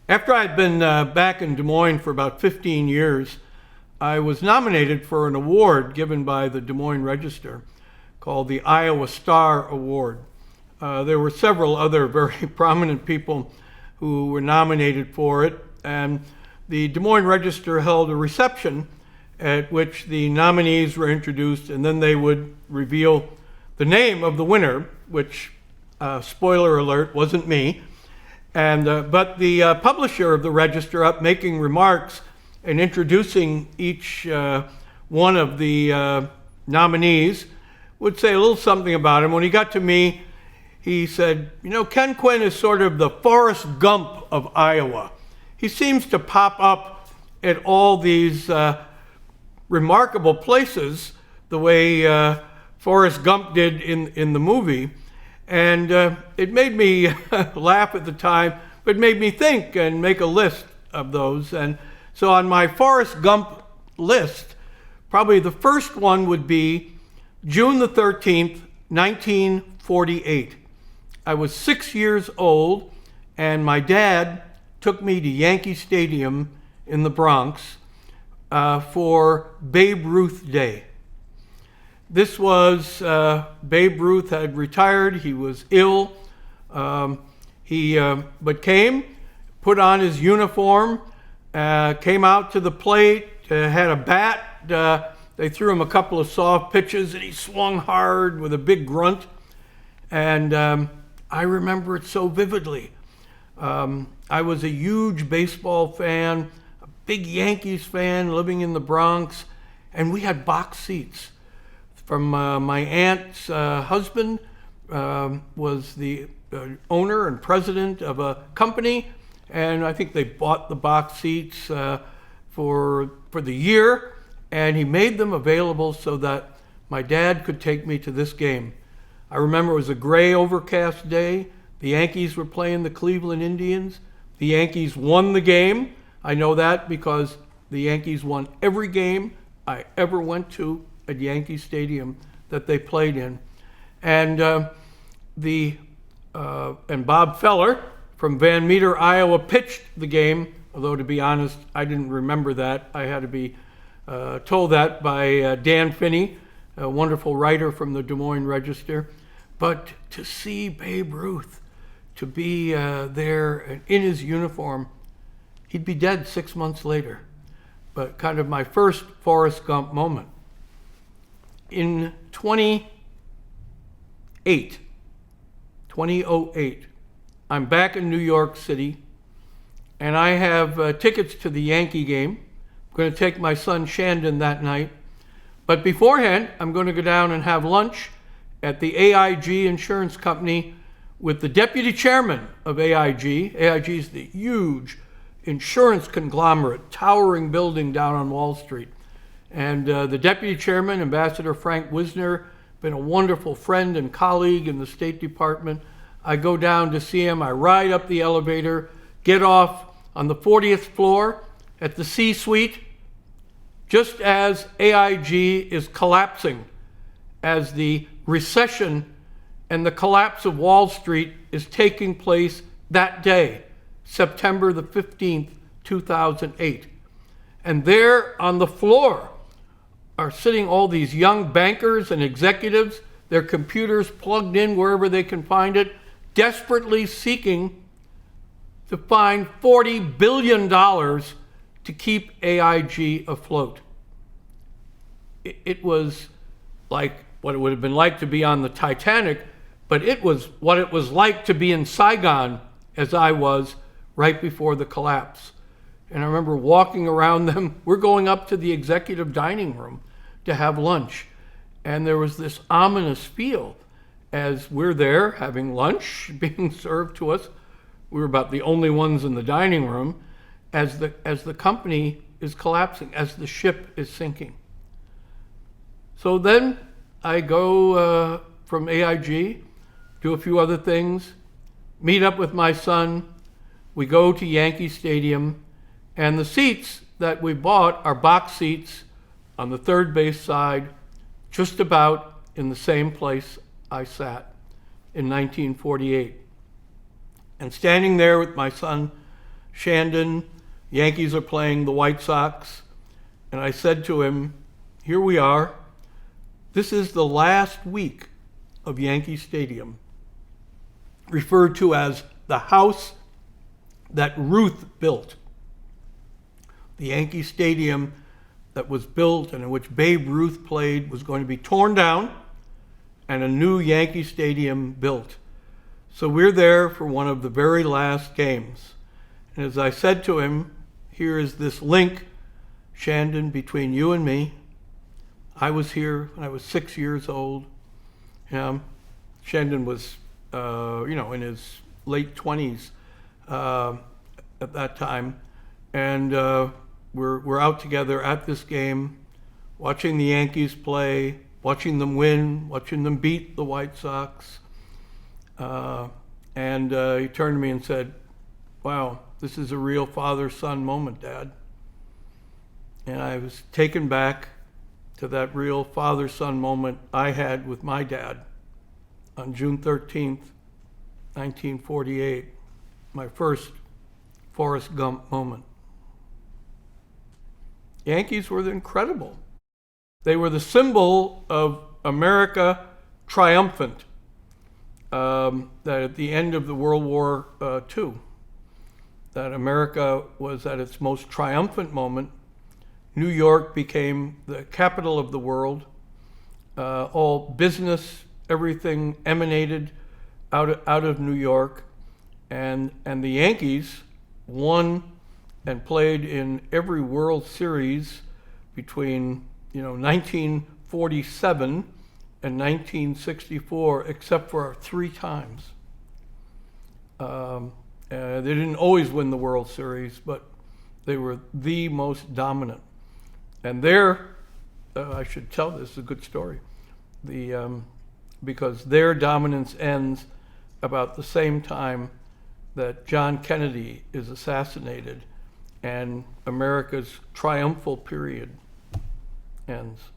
After I'd been back in Des Moines for about 15 years, I was nominated for an award given by the Des Moines Register called the Iowa Star Award. There were several other very prominent people who were nominated for it, and the Des Moines Register held a reception at which the nominees were introduced, and then they would reveal the name of the winner, which, spoiler alert, wasn't me. But the publisher of the Register, up making remarks and introducing each one of the nominees, would say a little something about him. When he got to me, he said, Ken Quinn is sort of the Forrest Gump of Iowa. He seems to pop up at all these remarkable places the way Forrest Gump did in the movie. And it made me laugh at the time, but it made me think and make a list of those. And so on my Forrest Gump list, probably the first one would be June the 13th, 1948. I was 6 years old, and my dad took me to Yankee Stadium in the Bronx for Babe Ruth Day. This was, Babe Ruth had retired, he was ill, but came, put on his uniform, came out to the plate, had a bat, they threw him a couple of soft pitches, and he swung hard with a big grunt, and I remember it so vividly. I was a huge baseball fan, a big Yankees fan, living in the Bronx, and we had box seats. From my aunt's husband was the owner and president of a company, and I think they bought the box seats for the year, and he made them available so that my dad could take me to this game. I remember it was a gray, overcast day. The Yankees were playing the Cleveland Indians. The Yankees won the game. I know that because the Yankees won every game I ever went to at Yankee Stadium that they played in. And Bob Feller from Van Meter, Iowa, pitched the game, although to be honest, I didn't remember that. I had to be told that by Dan Finney, a wonderful writer from the Des Moines Register. But to see Babe Ruth, to be there in his uniform, he'd be dead 6 months later. But kind of my first Forrest Gump moment. In 2008, I'm back in New York City, and I have tickets to the Yankee game. I'm going to take my son Shandon that night. But beforehand, I'm going to go down and have lunch at the AIG Insurance Company with the deputy chairman of AIG. AIG is the huge insurance conglomerate, towering building down on Wall Street. And the deputy chairman, Ambassador Frank Wisner, been a wonderful friend and colleague in the State Department. I go down to see him. I ride up the elevator, get off on the 40th floor at the C-suite, just as AIG is collapsing, as the recession and the collapse of Wall Street is taking place that day, September the 15th, 2008. And there on the floor are sitting all these young bankers and executives, their computers plugged in wherever they can find it, desperately seeking to find $40 billion to keep AIG afloat. It was like what it would have been like to be on the Titanic, but it was what it was like to be in Saigon, as I was right before the collapse. And I remember walking around them. We're going up to the executive dining room to have lunch. And there was this ominous feel as we're there having lunch being served to us. We were about the only ones in the dining room as the company is collapsing, as the ship is sinking. So then I go from AIG, do a few other things, meet up with my son. We go to Yankee Stadium. And the seats that we bought are box seats on the third base side, just about in the same place I sat in 1948. And standing there with my son Shandon, Yankees are playing the White Sox. And I said to him, here we are. This is the last week of Yankee Stadium, referred to as the house that Ruth built. The Yankee Stadium that was built and in which Babe Ruth played was going to be torn down and a new Yankee Stadium built. So we're there for one of the very last games. And as I said to him, here is this link, Shandon, between you and me. I was here when I was 6 years old. Shandon was, in his late 20s at that time. And we're out together at this game, watching the Yankees play, watching them win, watching them beat the White Sox. And he turned to me and said, wow, this is a real father-son moment, Dad. And I was taken back to that real father-son moment I had with my dad on June 13th, 1948, my first Forrest Gump moment. Yankees were incredible. They were the symbol of America triumphant, that at the end of the World War II, that America was at its most triumphant moment. New York became the capital of the world. All business, everything emanated out of New York. And the Yankees won and played in every World Series between 1947 and 1964, except for 3 times. They didn't always win the World Series, but they were the most dominant. And I should tell this, it's a good story, because their dominance ends about the same time that John Kennedy is assassinated and America's triumphal period ends.